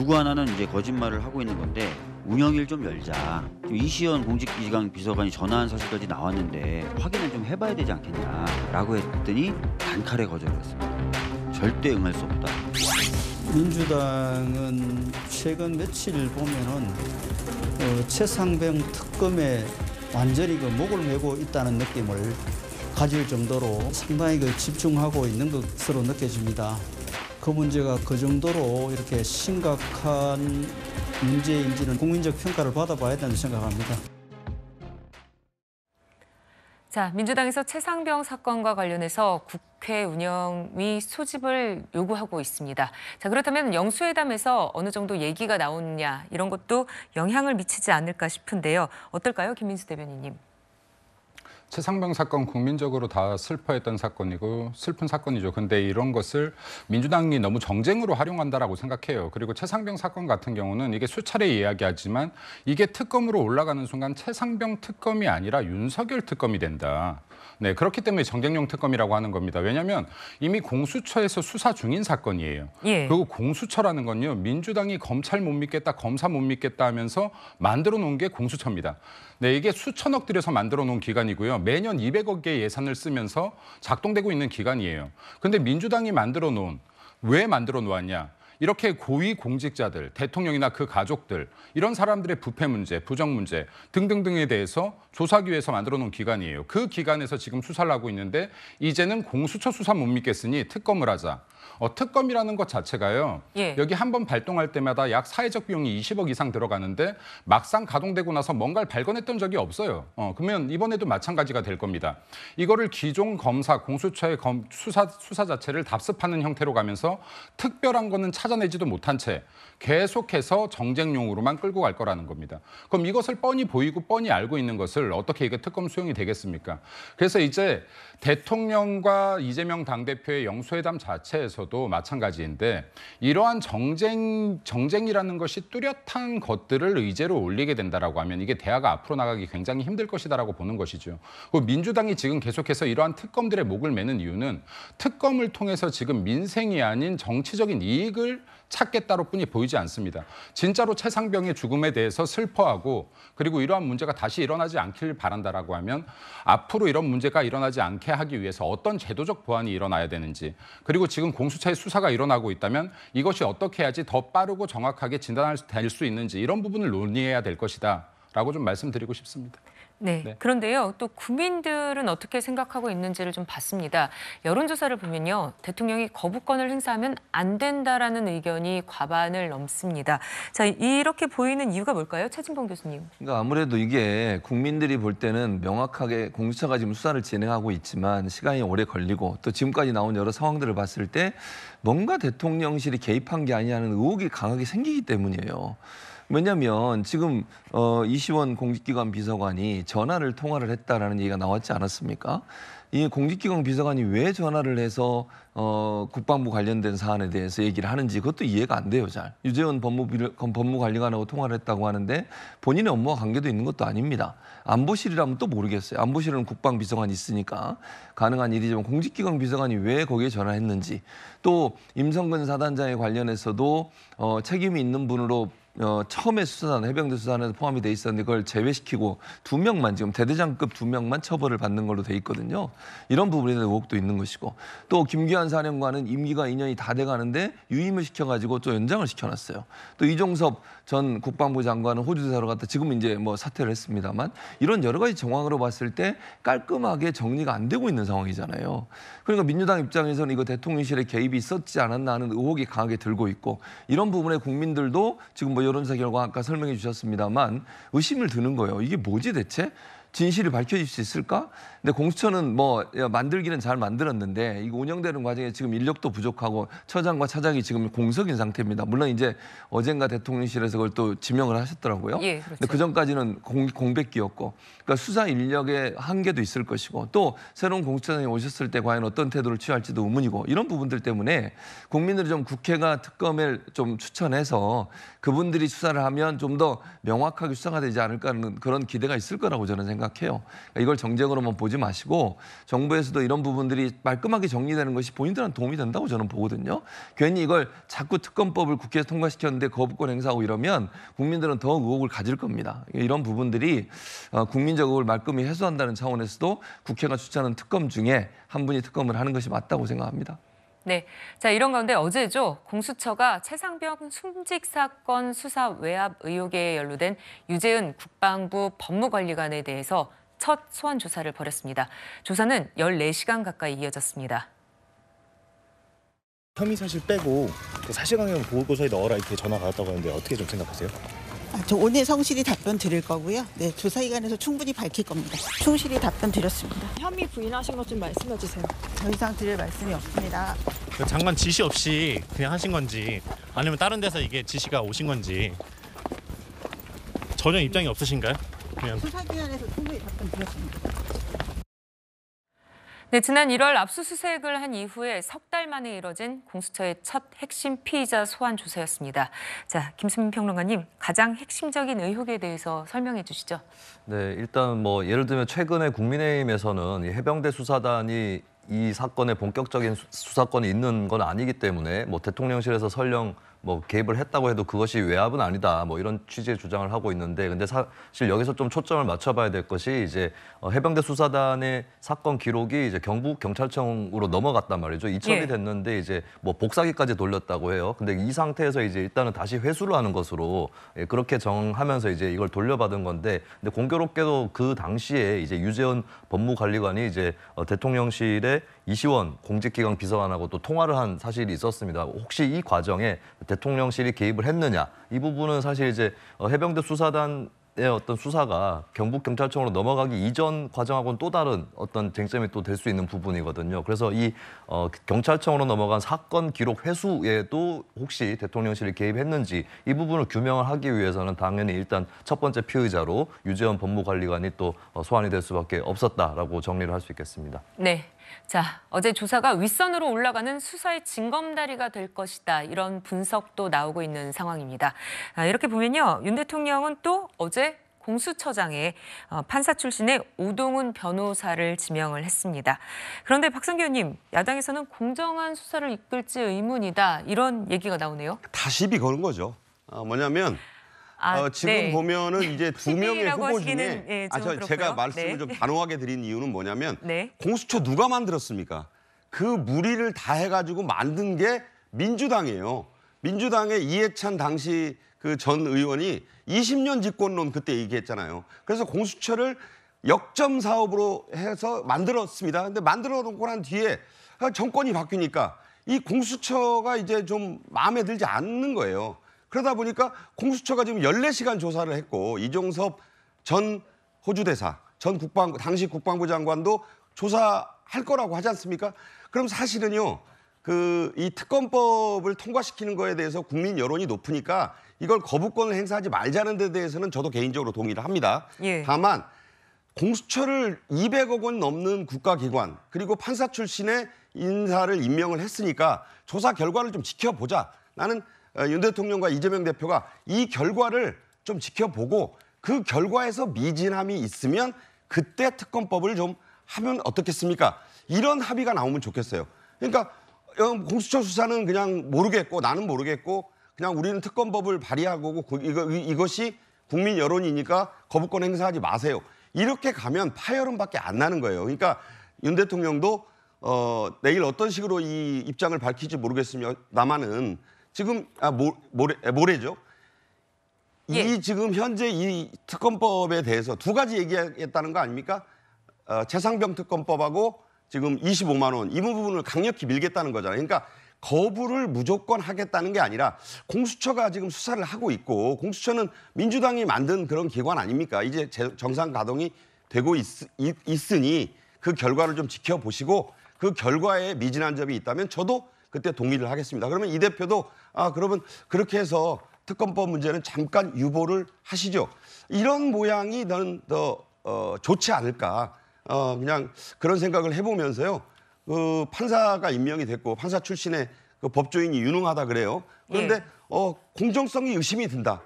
누구 하나는 이제 거짓말을 하고 있는 건데 운영일 좀 열자. 이시연 공직기강 비서관이 전화한 사실까지 나왔는데 확인을 좀 해봐야 되지 않겠냐라고 했더니 단칼에 거절했습니다. 절대 응할 수 없다. 민주당은 최근 며칠 보면은 최상병 특검에 완전히 목을 메고 있다는 느낌을 가질 정도로 상당히 집중하고 있는 것으로 느껴집니다. 그 문제가 그 정도로 이렇게 심각한 문제인지는 국민적 평가를 받아봐야 된다고 생각합니다. 자, 민주당에서 최상병 사건과 관련해서 국회 운영위 소집을 요구하고 있습니다. 자, 그렇다면 영수회담에서 어느 정도 얘기가 나오느냐 이런 것도 영향을 미치지 않을까 싶은데요. 어떨까요, 김민수 대변인님? 최상병 사건 국민적으로 다 슬퍼했던 사건이고 슬픈 사건이죠. 근데 이런 것을 민주당이 너무 정쟁으로 활용한다라고 생각해요. 그리고 최상병 사건 같은 경우는 이게 수차례 이야기하지만 이게 특검으로 올라가는 순간 최상병 특검이 아니라 윤석열 특검이 된다. 네, 그렇기 때문에 정쟁용 특검이라고 하는 겁니다. 왜냐하면 이미 공수처에서 수사 중인 사건이에요. 예. 그리고 공수처라는 건요, 민주당이 검찰 못 믿겠다, 검사 못 믿겠다 하면서 만들어 놓은 게 공수처입니다. 네, 이게 수천억 들여서 만들어 놓은 기관이고요. 매년 200억의 예산을 쓰면서 작동되고 있는 기관이에요. 근데 민주당이 만들어 놓은, 왜 만들어 놓았냐? 이렇게 고위 공직자들, 대통령이나 그 가족들, 이런 사람들의 부패 문제, 부정 문제 등등등에 대해서 조사하기 위해서 만들어 놓은 기관이에요. 그 기관에서 지금 수사를 하고 있는데 이제는 공수처 수사 못 믿겠으니 특검을 하자. 특검이라는 것 자체가요. 예. 여기 한 번 발동할 때마다 약 사회적 비용이 20억 이상 들어가는데 막상 가동되고 나서 뭔가를 발견했던 적이 없어요. 그러면 이번에도 마찬가지가 될 겁니다. 이거를 기존 검사, 공수처의 수사 자체를 답습하는 형태로 가면서 특별한 거는 찾아내지도 못한 채 계속해서 정쟁용으로만 끌고 갈 거라는 겁니다. 그럼 이것을 뻔히 보이고 뻔히 알고 있는 것을 어떻게 이게 특검 수용이 되겠습니까? 그래서 이제 대통령과 이재명 당대표의 영수회담 자체에서도 마찬가지인데 이러한 정쟁이라는 것이 뚜렷한 것들을 의제로 올리게 된다라고 하면 이게 대화가 앞으로 나가기 굉장히 힘들 것이다라고 보는 것이죠. 그리고 민주당이 지금 계속해서 이러한 특검들의 목을 매는 이유는 특검을 통해서 지금 민생이 아닌 정치적인 이익을 찾겠다로 뿐이 보이지 않습니다. 진짜로 최상병의 죽음에 대해서 슬퍼하고 그리고 이러한 문제가 다시 일어나지 않길 바란다라고 하면 앞으로 이런 문제가 일어나지 않게 하기 위해서 어떤 제도적 보완이 일어나야 되는지 그리고 지금 공수처의 수사가 일어나고 있다면 이것이 어떻게 해야지 더 빠르고 정확하게 진단할 수 있는지 이런 부분을 논의해야 될 것이다 라고 좀 말씀드리고 싶습니다. 네. 그런데요, 또 국민들은 어떻게 생각하고 있는지를 좀 봤습니다. 여론조사를 보면요, 대통령이 거부권을 행사하면 안 된다라는 의견이 과반을 넘습니다. 자, 이렇게 보이는 이유가 뭘까요, 최진봉 교수님? 그러니까 아무래도 이게 국민들이 볼 때는 명확하게 공수처가 지금 수사를 진행하고 있지만 시간이 오래 걸리고 또 지금까지 나온 여러 상황들을 봤을 때 뭔가 대통령실이 개입한 게 아니냐는 의혹이 강하게 생기기 때문이에요. 왜냐하면 지금 이시원 공직기관 비서관이 전화를 통화를 했다라는 얘기가 나왔지 않았습니까? 이 공직기관 비서관이 왜 전화를 해서 국방부 관련된 사안에 대해서 얘기를 하는지 그것도 이해가 안 돼요, 잘. 유재원 법무관리관하고 통화를 했다고 하는데 본인의 업무와 관계도 있는 것도 아닙니다. 안보실이라면 또 모르겠어요. 안보실은 국방비서관이 있으니까 가능한 일이지만 공직기관 비서관이 왜 거기에 전화했는지 또 임성근 사단장에 관련해서도 책임이 있는 분으로 처음에 수사단, 해병대 수사단에서 포함이 돼 있었는데 그걸 제외시키고 2명만 지금 대대장급 2명만 처벌을 받는 걸로 돼 있거든요. 이런 부분에 대한 의혹도 있는 것이고 또 김기환 사령관은 임기가 2년이 다 돼가는데 유임을 시켜가지고 또 연장을 시켜놨어요. 또 이종섭 전 국방부 장관은 호주 대사로 갔다 지금 이제 사퇴를 했습니다만 이런 여러 가지 정황으로 봤을 때 깔끔하게 정리가 안 되고 있는 상황이잖아요. 그러니까 민주당 입장에서는 이거 대통령실의 개입이 있었지 않았나 하는 의혹이 강하게 들고 있고 이런 부분에 국민들도 지금 여론조사 결과 아까 설명해 주셨습니다만 의심을 드는 거예요. 이게 뭐지 대체? 진실이 밝혀질 수 있을까? 근데 공수처는 만들기는 잘 만들었는데 이거 운영되는 과정에 지금 인력도 부족하고 처장과 차장이 지금 공석인 상태입니다. 물론 이제 어젠가 대통령실에서 그걸 또 지명을 하셨더라고요. 예, 그렇죠. 근데 그 전까지는 공백기였고, 그러니까 수사 인력의 한계도 있을 것이고, 또 새로운 공수처장이 오셨을 때 과연 어떤 태도를 취할지도 의문이고 이런 부분들 때문에 국민들이 좀 국회가 특검을 좀 추천해서 그분들이 수사를 하면 좀 더 명확하게 수사가 되지 않을까 하는 그런 기대가 있을 거라고 저는 생각합니다. 생각해요. 그러니까 이걸 정쟁으로만 보지 마시고 정부에서도 이런 부분들이 말끔하게 정리되는 것이 본인들한테 도움이 된다고 저는 보거든요. 괜히 이걸 자꾸 특검법을 국회에서 통과시켰는데 거부권 행사하고 이러면 국민들은 더 의혹을 가질 겁니다. 이런 부분들이 국민적 의혹을 말끔히 해소한다는 차원에서도 국회가 추천하는 특검 중에 한 분이 특검을 하는 것이 맞다고 생각합니다. 네, 자 이런 가운데 어제죠. 공수처가 최상병 순직 사건 수사 외압 의혹에 연루된 유재은 국방부 법무관리관에 대해서 첫 소환 조사를 벌였습니다. 조사는 14시간 가까이 이어졌습니다. 혐의 사실 빼고 그 사실관계 보고서에 넣어라 이렇게 전화가 왔다고 하는데 어떻게 좀 생각하세요? 저 오늘 성실히 답변 드릴 거고요. 네, 조사기관에서 충분히 밝힐 겁니다. 충실히 답변 드렸습니다. 혐의 부인하신 것 좀 말씀해 주세요. 더 이상 드릴 말씀이 없습니다. 그 장관 지시 없이 그냥 하신 건지 아니면 다른 데서 이게 지시가 오신 건지 전혀 입장이 없으신가요? 그냥 조사기관에서 충분히 답변 드렸습니다. 네, 지난 1월 압수수색을 한 이후에 석 달 만에 이뤄진 공수처의 첫 핵심 피의자 소환 조사였습니다. 자, 김수민 평론가님, 가장 핵심적인 의혹에 대해서 설명해 주시죠. 네, 일단 뭐 예를 들면 최근에 국민의힘에서는 이 해병대 수사단이 이 사건에 본격적인 수사권이 있는 건 아니기 때문에 뭐 대통령실에서 설령 뭐 개입을 했다고 해도 그것이 외압은 아니다. 뭐 이런 취지의 주장을 하고 있는데 근데 사실 여기서 좀 초점을 맞춰봐야 될 것이 이제 해병대 수사단의 사건 기록이 이제 경북 경찰청으로 넘어갔단 말이죠. 이첩이 됐는데 이제 뭐 복사기까지 돌렸다고 해요. 근데 이 상태에서 이제 일단은 다시 회수를 하는 것으로 그렇게 정하면서 이제 이걸 돌려받은 건데 근데 공교롭게도 그 당시에 이제 유재원 법무관리관이 이제 대통령실에 이시원 공직기강 비서관하고 또 통화를 한 사실이 있었습니다. 혹시 이 과정에 대통령실이 개입을 했느냐? 이 부분은 사실 이제 해병대 수사단의 어떤 수사가 경북경찰청으로 넘어가기 이전 과정하고는 또 다른 어떤 쟁점이 또 될 수 있는 부분이거든요. 그래서 이 경찰청으로 넘어간 사건 기록 회수에도 혹시 대통령실이 개입했는지 이 부분을 규명을 하기 위해서는 당연히 일단 첫 번째 피의자로 유재원 법무관리관이 또 소환이 될 수밖에 없었다라고 정리를 할 수 있겠습니다. 네. 자, 어제 조사가 윗선으로 올라가는 수사의 징검다리가 될 것이다. 이런 분석도 나오고 있는 상황입니다. 이렇게 보면요. 윤 대통령은 또 어제 공수처장에 판사 출신의 오동훈 변호사를 지명을 했습니다. 그런데 박성규 의원님, 야당에서는 공정한 수사를 이끌지 의문이다. 이런 얘기가 나오네요. 다 시비 거는 거죠. 뭐냐면 지금 보면은 이제 두 명의 후보 중에 제가 말씀을 좀 단호하게 드린 이유는 뭐냐면 공수처 누가 만들었습니까? 그 무리를 다 해가지고 만든 게 민주당이에요. 민주당의 이해찬 당시 그 전 의원이 20년 집권론 그때 얘기했잖아요. 그래서 공수처를 역점 사업으로 해서 만들었습니다. 근데 만들어 놓고 난 뒤에 정권이 바뀌니까 이 공수처가 이제 좀 마음에 들지 않는 거예요. 그러다 보니까 공수처가 지금 14시간 조사를 했고 이종섭 전 호주 대사, 당시 국방부 장관도 조사할 거라고 하지 않습니까? 그럼 사실은요, 이 특검법을 통과시키는 거에 대해서 국민 여론이 높으니까 이걸 거부권을 행사하지 말자는 데 대해서는 저도 개인적으로 동의를 합니다. 다만 공수처를 200억 원 넘는 국가기관 그리고 판사 출신의 인사를 임명을 했으니까 조사 결과를 좀 지켜보자. 나는 윤 대통령과 이재명 대표가 이 결과를 좀 지켜보고 그 결과에서 미진함이 있으면 그때 특검법을 좀 하면 어떻겠습니까? 이런 합의가 나오면 좋겠어요. 그러니까 공수처 수사는 그냥 모르겠고 나는 모르겠고 그냥 우리는 특검법을 발의하고 이것이 국민 여론이니까 거부권 행사하지 마세요. 이렇게 가면 파열음밖에 안 나는 거예요. 그러니까 윤 대통령도 내일 어떤 식으로 이 입장을 밝힐지 모르겠습니다만은 지금 모레죠. 지금 현재 이 특검법에 대해서 두 가지 얘기했다는 거 아닙니까? 최상병 특검법하고 지금 25만 원 이 부분을 강력히 밀겠다는 거잖아요. 그러니까 거부를 무조건 하겠다는 게 아니라 공수처가 지금 수사를 하고 있고 공수처는 민주당이 만든 그런 기관 아닙니까? 이제 정상 가동이 되고 있으니 그 결과를 좀 지켜보시고 그 결과에 미진한 점이 있다면 저도 그때 동의를 하겠습니다. 그러면 이 대표도 그러면 그렇게 해서 특검법 문제는 잠깐 유보를 하시죠. 이런 모양이 나는 더 좋지 않을까. 그냥 그런 생각을 해보면서요. 그 판사가 임명이 됐고 판사 출신의 그 법조인이 유능하다 그래요. 그런데 공정성이 의심이 든다.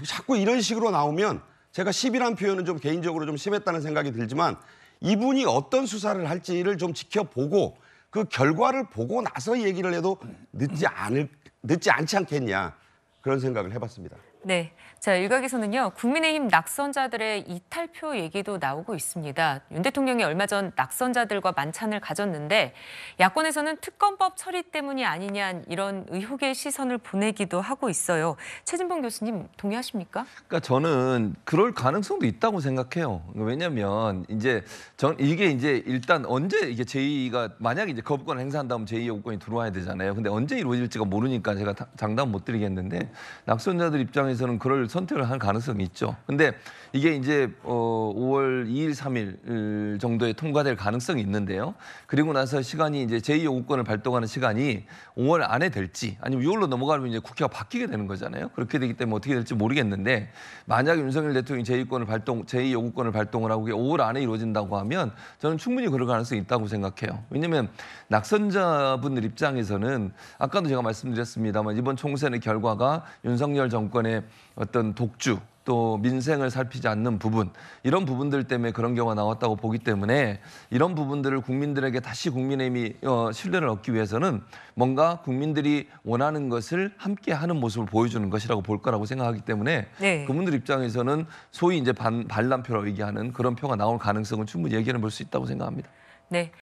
자꾸 이런 식으로 나오면 제가 10이라는 표현은 좀 개인적으로 좀 심했다는 생각이 들지만 이분이 어떤 수사를 할지를 좀 지켜보고 그 결과를 보고 나서 얘기를 해도 늦지 않지 않겠냐 그런 생각을 해봤습니다. 네. 자, 일각에서는요, 국민의힘 낙선자들의 이탈표 얘기도 나오고 있습니다. 윤 대통령이 얼마 전 낙선자들과 만찬을 가졌는데 야권에서는 특검법 처리 때문이 아니냐 이런 의혹의 시선을 보내기도 하고 있어요. 최진봉 교수님 동의하십니까? 그러니까 저는 그럴 가능성도 있다고 생각해요. 왜냐하면 이제 이게 이제 일단 언제 이게 제2가 만약에 이제 거부권을 행사한다면 제2의 요건이 들어와야 되잖아요. 근데 언제 이루어질지가 모르니까 제가 장담 못 드리겠는데 낙선자들 입장에서는 그럴 선택을 할 가능성이 있죠. 근데 이게 이제 5월 2일, 3일 정도에 통과될 가능성이 있는데요. 그리고 나서 시간이 이제 제2 요구권을 발동하는 시간이 5월 안에 될지 아니면 6월로 넘어가면 이제 국회가 바뀌게 되는 거잖아요. 그렇게 되기 때문에 어떻게 될지 모르겠는데 만약 윤석열 대통령이 제2 요구권을 발동을 하고 5월 안에 이루어진다고 하면 저는 충분히 그럴 가능성이 있다고 생각해요. 왜냐하면 낙선자분들 입장에서는 아까도 제가 말씀드렸습니다만 이번 총선의 결과가 윤석열 정권의 어떤 독주 또 민생을 살피지 않는 부분 이런 부분들 때문에 그런 경우가 나왔다고 보기 때문에 이런 부분들을 국민들에게 다시 국민의힘이 신뢰를 얻기 위해서는 뭔가 국민들이 원하는 것을 함께 하는 모습을 보여주는 것이라고 볼 거라고 생각하기 때문에 네. 그분들 입장에서는 소위 이제 반란표라고 얘기하는 그런 표가 나올 가능성은 충분히 얘기해 볼 수 있다고 생각합니다. 네.